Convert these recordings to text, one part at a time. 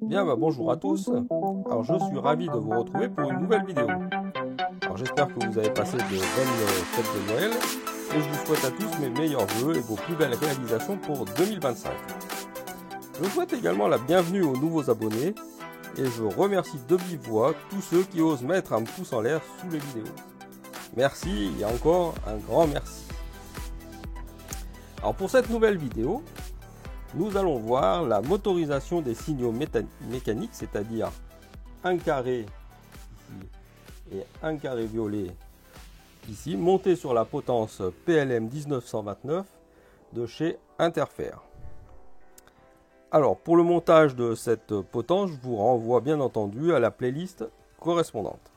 Bien, bonjour à tous. Alors, je suis ravi de vous retrouver pour une nouvelle vidéo. Alors, j'espère que vous avez passé de bonnes fêtes de Noël et je vous souhaite à tous mes meilleurs vœux et vos plus belles réalisations pour 2025. Je souhaite également la bienvenue aux nouveaux abonnés et je remercie de vive voix tous ceux qui osent mettre un pouce en l'air sous les vidéos. Merci et encore un grand merci. Alors, pour cette nouvelle vidéo, nous allons voir la motorisation des signaux mécaniques, c'est-à-dire un carré ici et un carré violet ici, monté sur la potence PLM 1929 de chez Interfer. Alors, pour le montage de cette potence, je vous renvoie bien entendu à la playlist correspondante.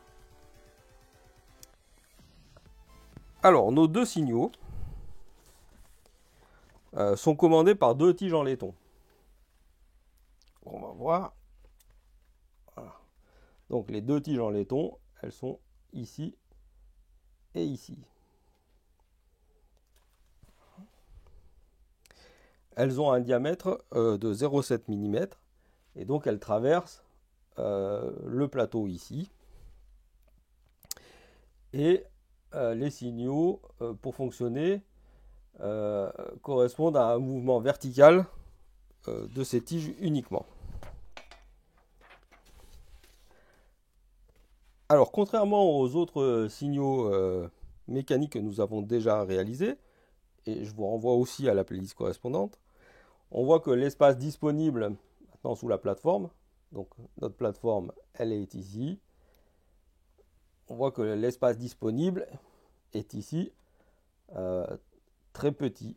Alors, nos deux signaux sont commandés par deux tiges en laiton. On va voir. Voilà. Donc les deux tiges en laiton, elles sont ici et ici. Elles ont un diamètre de 0,7 mm et donc elles traversent le plateau ici. Et les signaux, pour fonctionner, correspondent à un mouvement vertical de ces tiges uniquement. Alors, contrairement aux autres signaux mécaniques que nous avons déjà réalisés, et je vous renvoie aussi à la playlist correspondante, on voit que l'espace disponible maintenant sous la plateforme, donc notre plateforme, elle est ici. On voit que l'espace disponible est ici très petit.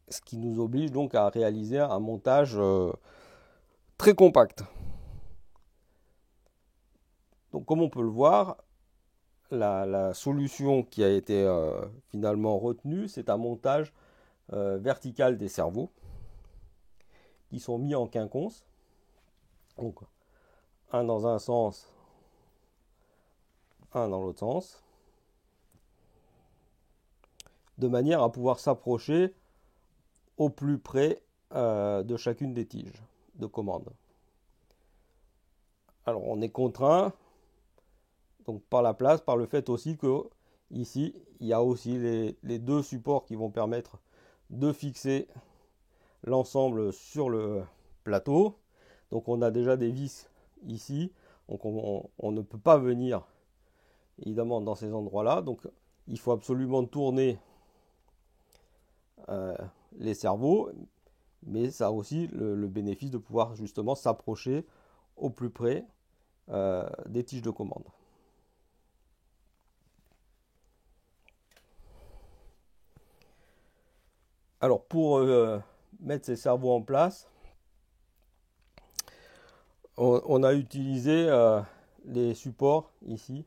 Ce qui nous oblige donc à réaliser un montage très compact. Donc comme on peut le voir, la solution qui a été finalement retenue, c'est un montage vertical des cerveaux qui sont mis en quinconce. Donc un dans un sens, un dans l'autre sens, de manière à pouvoir s'approcher au plus près de chacune des tiges de commande. Alors on est contraint donc par la place, par le fait aussi que ici il y a aussi les deux supports qui vont permettre de fixer l'ensemble sur le plateau. Donc on a déjà des vis ici, donc on ne peut pas venir évidemment dans ces endroits là, donc il faut absolument tourner les cerveaux, mais ça a aussi le bénéfice de pouvoir justement s'approcher au plus près des tiges de commande. Alors pour mettre ces cerveaux en place, on a utilisé les supports ici.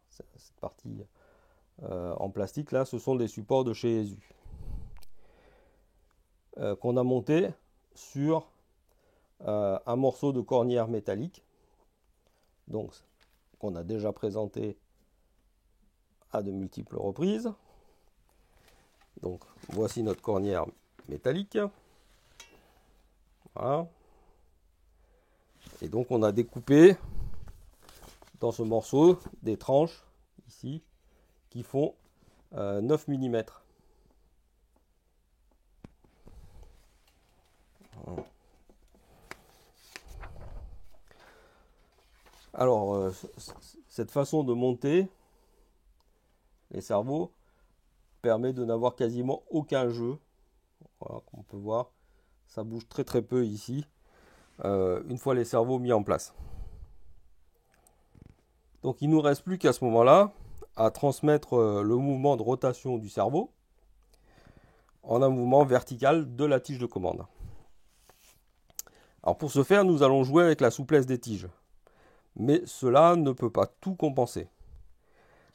Cette partie en plastique là, ce sont des supports de chez ESU qu'on a monté sur un morceau de cornière métallique, donc qu'on a déjà présenté à de multiples reprises. Donc voici notre cornière métallique. Voilà. Et donc on a découpé dans ce morceau des tranches ici qui font 9 mm. Alors cette façon de monter les cerveaux permet de n'avoir quasiment aucun jeu. Voilà, comme on peut voir, ça bouge très très peu ici, une fois les cerveaux mis en place. Donc il ne nous reste plus qu'à ce moment-là à transmettre le mouvement de rotation du cerveau en un mouvement vertical de la tige de commande. Alors pour ce faire, nous allons jouer avec la souplesse des tiges, mais cela ne peut pas tout compenser.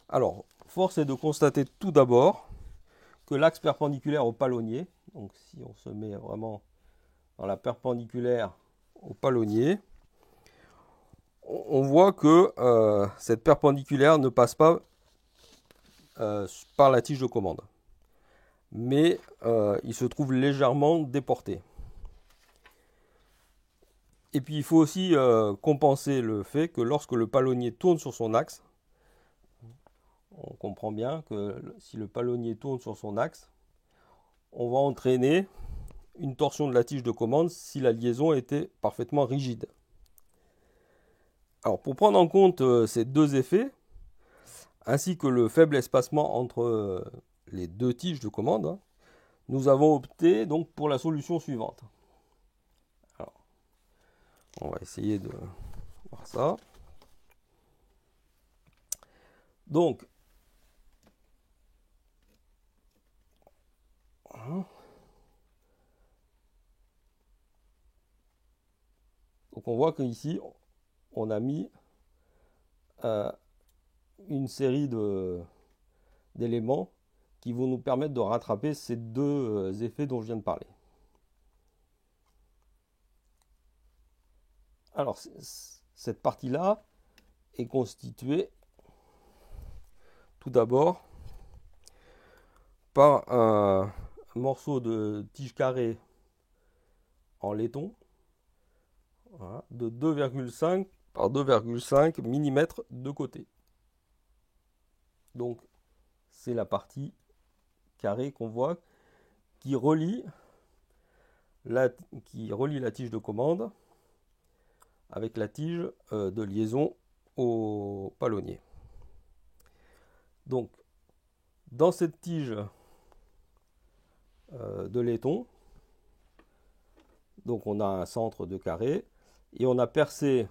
Alors, force est de constater tout d'abord que l'axe perpendiculaire au palonnier, donc si on se met vraiment dans la perpendiculaire au palonnier, on voit que cette perpendiculaire ne passe pas par la tige de commande. mais il se trouve légèrement déporté. Et puis il faut aussi compenser le fait que lorsque le palonnier tourne sur son axe, on comprend bien que si le palonnier tourne sur son axe, on va entraîner une torsion de la tige de commande si la liaison était parfaitement rigide. Alors pour prendre en compte ces deux effets, ainsi que le faible espacement entre les deux tiges de commande, hein, nous avons opté donc pour la solution suivante. Alors, on va essayer de voir ça. Donc, on voit qu'ici, on a mis une série d'éléments qui vont nous permettre de rattraper ces deux effets dont je viens de parler. Alors, cette partie-là est constituée tout d'abord par un morceau de tige carrée en laiton, voilà, de 2,5 par 2,5 mm de côté. Donc, c'est la partie carrée qu'on voit qui relie la tige de commande avec la tige de liaison au palonnier. Donc, dans cette tige de laiton, donc on a un centre de carré et on a percé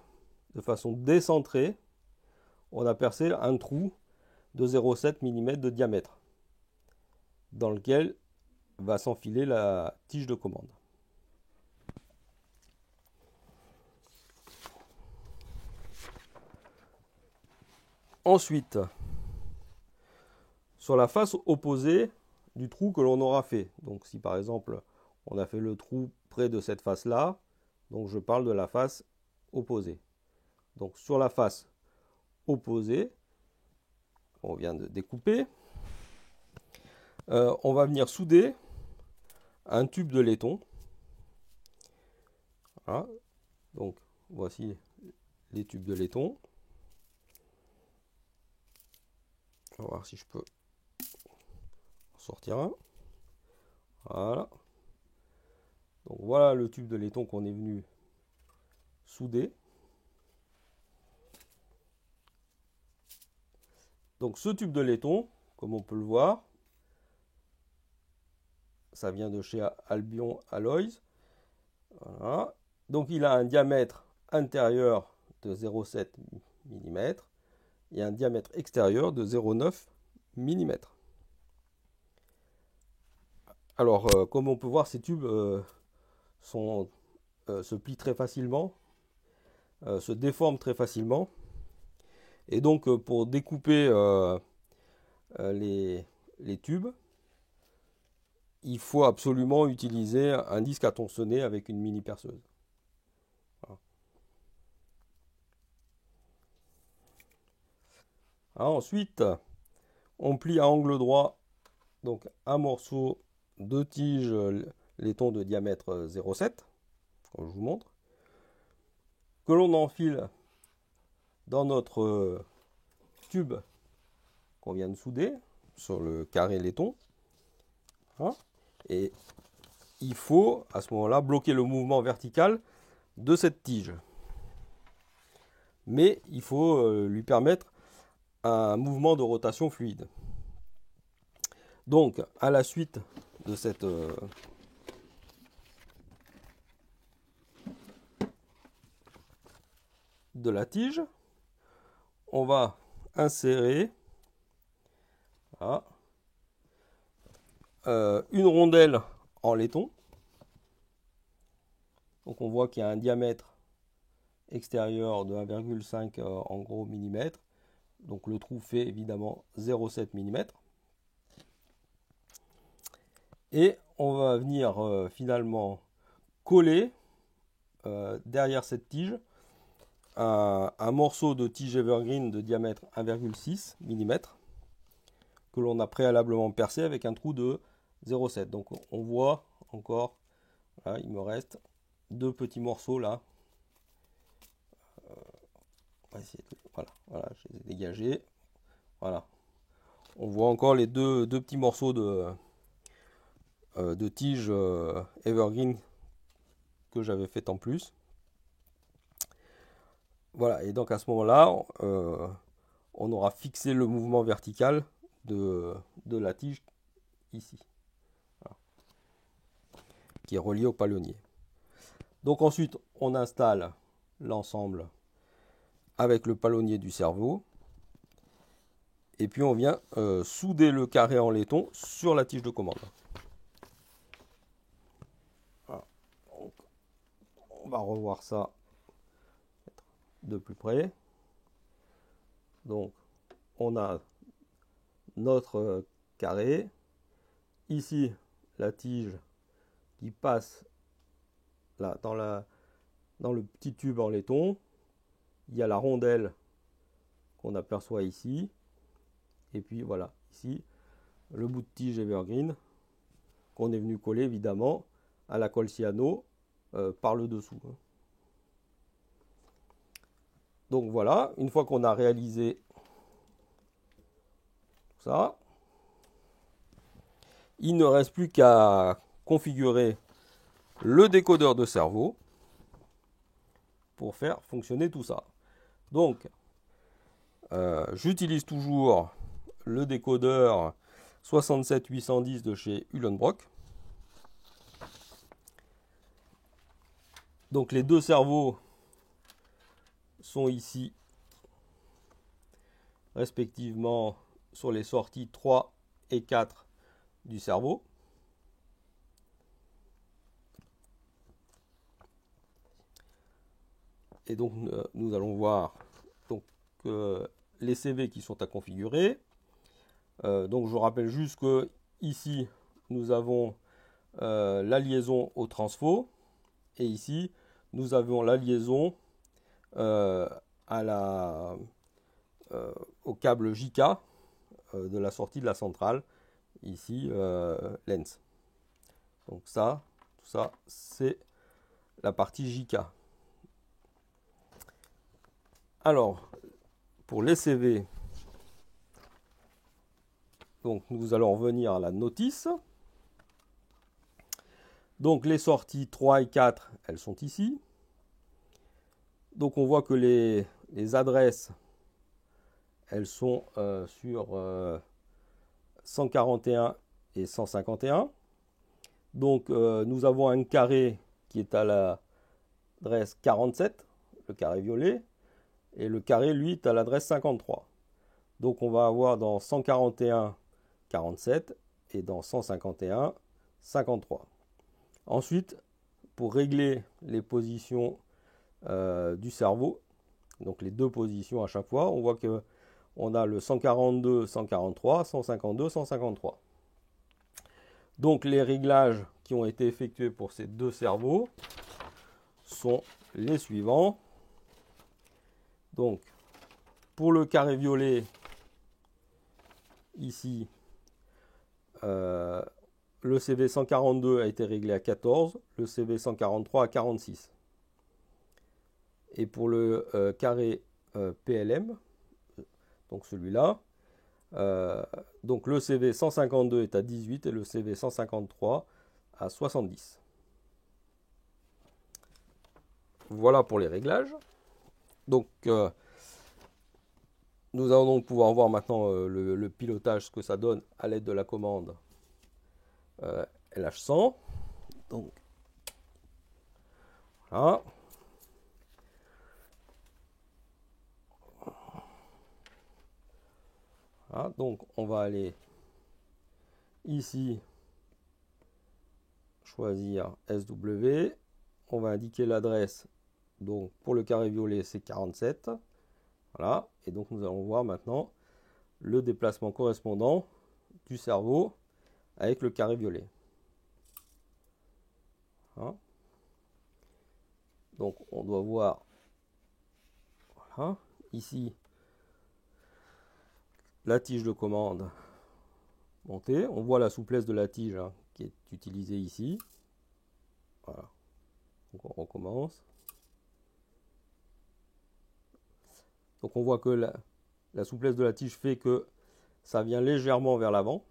de façon décentrée, on a percé un trou de 0,7 mm de diamètre dans lequel va s'enfiler la tige de commande. Ensuite, sur la face opposée du trou que l'on aura fait, donc si par exemple on a fait le trou près de cette face-là, donc je parle de la face opposée. Donc sur la face opposée, on vient de découper, on va venir souder un tube de laiton. Voilà. Donc voici les tubes de laiton. On va voir si je peux en sortir un. Voilà. Donc voilà le tube de laiton qu'on est venu souder. Donc ce tube de laiton, comme on peut le voir, ça vient de chez Albion Alloys. Voilà. Donc il a un diamètre intérieur de 0,7 mm et un diamètre extérieur de 0,9 mm. Alors comme on peut voir, ces tubes se plient très facilement, se déforment très facilement. Et donc pour découper les tubes, il faut absolument utiliser un disque à tronçonner avec une mini perceuse. Voilà. Alors, ensuite, on plie à angle droit donc un morceau de tige laiton de diamètre 0,7, comme je vous montre, que l'on enfile dans notre tube qu'on vient de souder sur le carré laiton. Hein, et il faut à ce moment-là bloquer le mouvement vertical de cette tige. Mais il faut lui permettre un mouvement de rotation fluide. Donc, à la suite de cette de la tige, on va insérer voilà, une rondelle en laiton. Donc on voit qu'il y a un diamètre extérieur de 1,5 en gros millimètre. Donc le trou fait évidemment 0,7 mm. Et on va venir finalement coller derrière cette tige un morceau de tige evergreen de diamètre 1,6 mm que l'on a préalablement percé avec un trou de 0,7. Donc on voit encore, là, il me reste deux petits morceaux là. On va essayer de, voilà, je les ai dégagés. Voilà. On voit encore les deux petits morceaux de tige evergreen que j'avais fait en plus. Voilà, et donc à ce moment-là, on aura fixé le mouvement vertical de la tige ici, voilà, qui est relié au palonnier. Donc ensuite, on installe l'ensemble avec le palonnier du cerveau. Et puis on vient souder le carré en laiton sur la tige de commande. Voilà. Donc, on va revoir ça de plus près. Donc on a notre carré. Ici, la tige qui passe là dans le petit tube en laiton. Il y a la rondelle qu'on aperçoit ici. Et puis voilà, ici, le bout de tige evergreen qu'on est venu coller évidemment à la colle cyano par le dessous. Donc voilà, une fois qu'on a réalisé tout ça, il ne reste plus qu'à configurer le décodeur de cerveau pour faire fonctionner tout ça. Donc, j'utilise toujours le décodeur 67810 de chez Uhlenbrock. Donc les deux cerveaux sont ici respectivement sur les sorties 3 et 4 du cerveau. Et donc nous allons voir donc, les CV qui sont à configurer. Donc je rappelle juste que ici nous avons la liaison au transfo et ici nous avons la liaison au câble JK de la sortie de la centrale, ici lens. Donc ça, tout ça c'est la partie JK. Alors pour les CV, donc nous allons revenir à la notice. Donc les sorties 3 et 4, elles sont ici. Donc on voit que les adresses, elles sont sur 141 et 151. Donc nous avons un carré qui est à l'adresse 47, le carré violet, et le carré, lui, est à l'adresse 53. Donc on va avoir dans 141, 47 et dans 151, 53. Ensuite, pour régler les positions du cerveau, donc les deux positions à chaque fois, on voit que on a le 142, 143, 152, 153. Donc les réglages qui ont été effectués pour ces deux cerveaux sont les suivants. Donc pour le carré violet, ici, le CV 142 a été réglé à 14, le CV 143 à 46. Et pour le carré PLM, donc celui-là, donc le CV 152 est à 18 et le CV 153 à 70. Voilà pour les réglages. Donc nous allons donc pouvoir voir maintenant le pilotage, ce que ça donne à l'aide de la commande LH100. Donc voilà. Voilà, donc on va aller ici choisir SW. On va indiquer l'adresse. Donc pour le carré violet, c'est 47. Voilà. Et donc nous allons voir maintenant le déplacement correspondant du cerveau avec le carré violet. Voilà. Donc on doit voir, voilà, ici la tige de commande monté. On voit la souplesse de la tige hein, qui est utilisée ici. Voilà. Donc on recommence. Donc on voit que la souplesse de la tige fait que ça vient légèrement vers l'avant.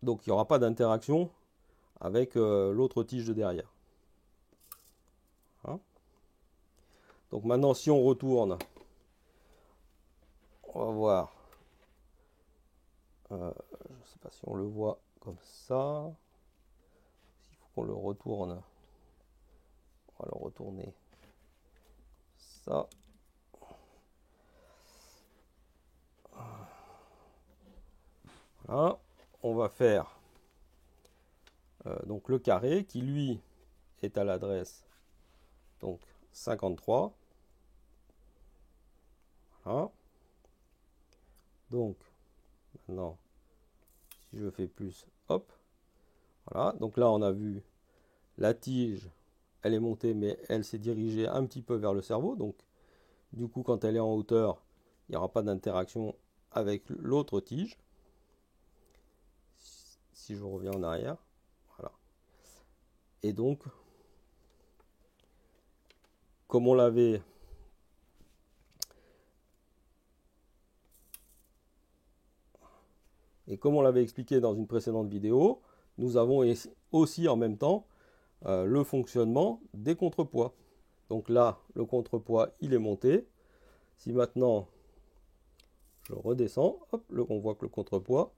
Donc il n'y aura pas d'interaction avec l'autre tige de derrière. Hein. Donc maintenant si on retourne, on va voir. Je ne sais pas si on le voit comme ça. Il faut qu'on le retourne. On va le retourner. Ça. Voilà. On va faire donc le carré qui lui est à l'adresse donc 53. Voilà. Donc maintenant si je fais plus, hop, voilà. Donc là on a vu la tige, elle est montée mais elle s'est dirigée un petit peu vers le cerveau. Donc du coup quand elle est en hauteur, il n'y aura pas d'interaction avec l'autre tige. Si je reviens en arrière, voilà. Et donc, comme on l'avait expliqué dans une précédente vidéo, nous avons aussi en même temps le fonctionnement des contrepoids. Donc là, le contrepoids, il est monté. Si maintenant, je redescends, hop, on voit que le contrepoids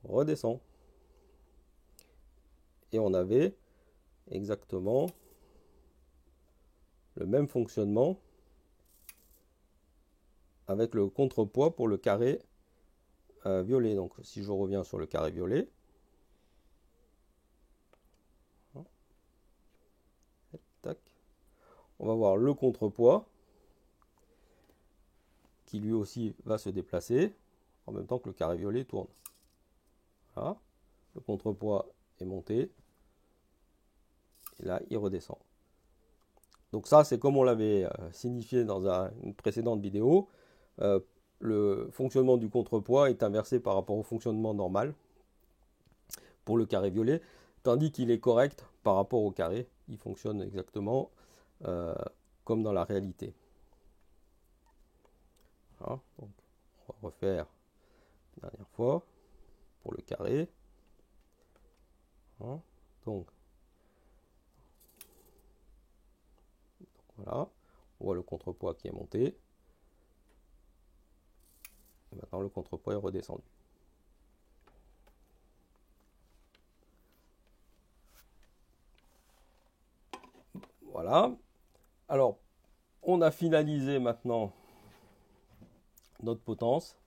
redescend. Et on avait exactement le même fonctionnement avec le contrepoids pour le carré violet. Donc si je reviens sur le carré violet, tac, on va voir le contrepoids qui lui aussi va se déplacer en même temps que le carré violet tourne. Voilà. Le contrepoids est monté et là il redescend. Donc ça c'est comme on l'avait signifié dans une précédente vidéo. Le fonctionnement du contrepoids est inversé par rapport au fonctionnement normal pour le carré violet, tandis qu'il est correct par rapport au carré. Il fonctionne exactement comme dans la réalité. Voilà. Donc, on va refaire une dernière fois pour le carré. Voilà. Donc voilà, on voit le contrepoids qui est monté. Et maintenant le contrepoids est redescendu. Voilà. Alors, on a finalisé maintenant notre potence.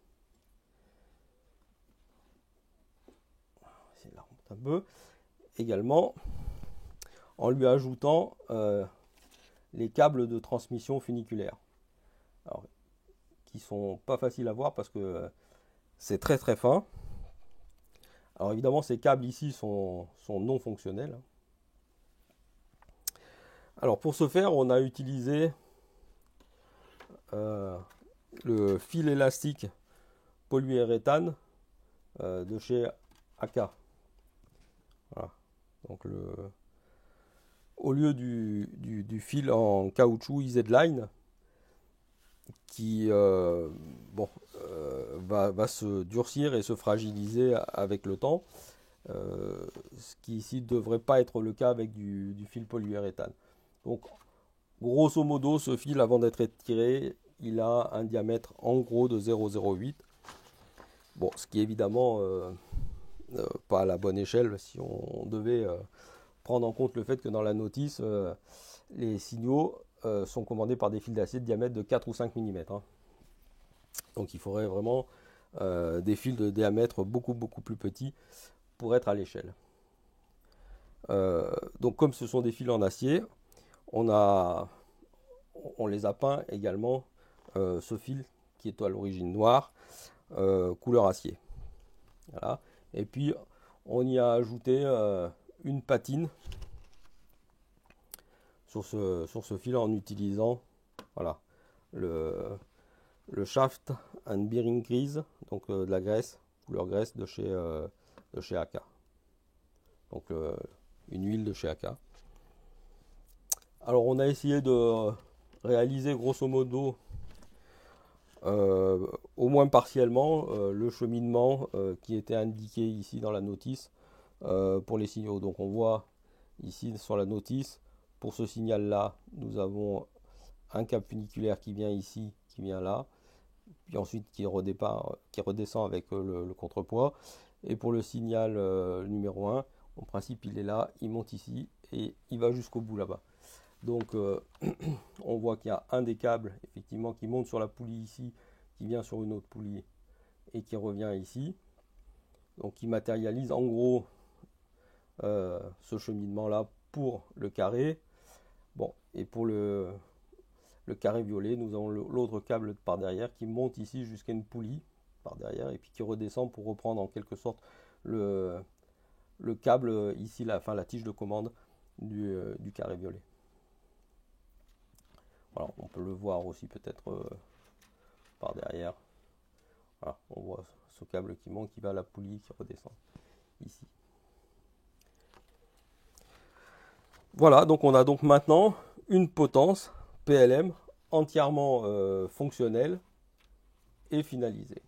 On va la remonter un peu. Également, en lui ajoutant les câbles de transmission funiculaire. Alors, qui sont pas faciles à voir parce que c'est très très fin. Alors évidemment, ces câbles ici sont non fonctionnels. Alors pour ce faire, on a utilisé le fil élastique polyuréthane de chez AK. Voilà. Donc au lieu du fil en caoutchouc EZ-Line qui va se durcir et se fragiliser avec le temps, ce qui ici ne devrait pas être le cas avec du fil polyuréthane. Donc grosso modo, ce fil avant d'être étiré, il a un diamètre en gros de 0,08. Bon, ce qui est évidemment pas à la bonne échelle si on devait prendre en compte le fait que dans la notice, les signaux sont commandés par des fils d'acier de diamètre de 4 ou 5 mm. Hein. Donc il faudrait vraiment des fils de diamètre beaucoup plus petits pour être à l'échelle. Donc comme ce sont des fils en acier, on les a peints également ce fil qui est à l'origine noir, couleur acier. Voilà. Et puis on y a ajouté une patine sur ce fil en utilisant voilà, le shaft un bearing grise, donc de la graisse, couleur graisse de chez AK. Donc une huile de chez AK. Alors on a essayé de réaliser grosso modo, au moins partiellement, le cheminement qui était indiqué ici dans la notice pour les signaux. Donc on voit ici sur la notice, pour ce signal là, nous avons un câble funiculaire qui vient ici, qui vient là, puis ensuite qui redescend avec le contrepoids. Et pour le signal numéro 1, en principe il est là, il monte ici et il va jusqu'au bout là-bas. Donc on voit qu'il y a un des câbles effectivement qui monte sur la poulie ici, qui vient sur une autre poulie et qui revient ici. Donc qui matérialise en gros ce cheminement là pour le carré. Bon, et pour le carré violet, nous avons l'autre câble par derrière qui monte ici jusqu'à une poulie par derrière et puis qui redescend pour reprendre en quelque sorte le câble ici, la tige de commande du carré violet. Voilà, on peut le voir aussi peut-être par derrière. Voilà, on voit ce câble qui monte, qui va à la poulie, qui redescend ici. Voilà, donc on a donc maintenant une potence PLM entièrement fonctionnelle et finalisée.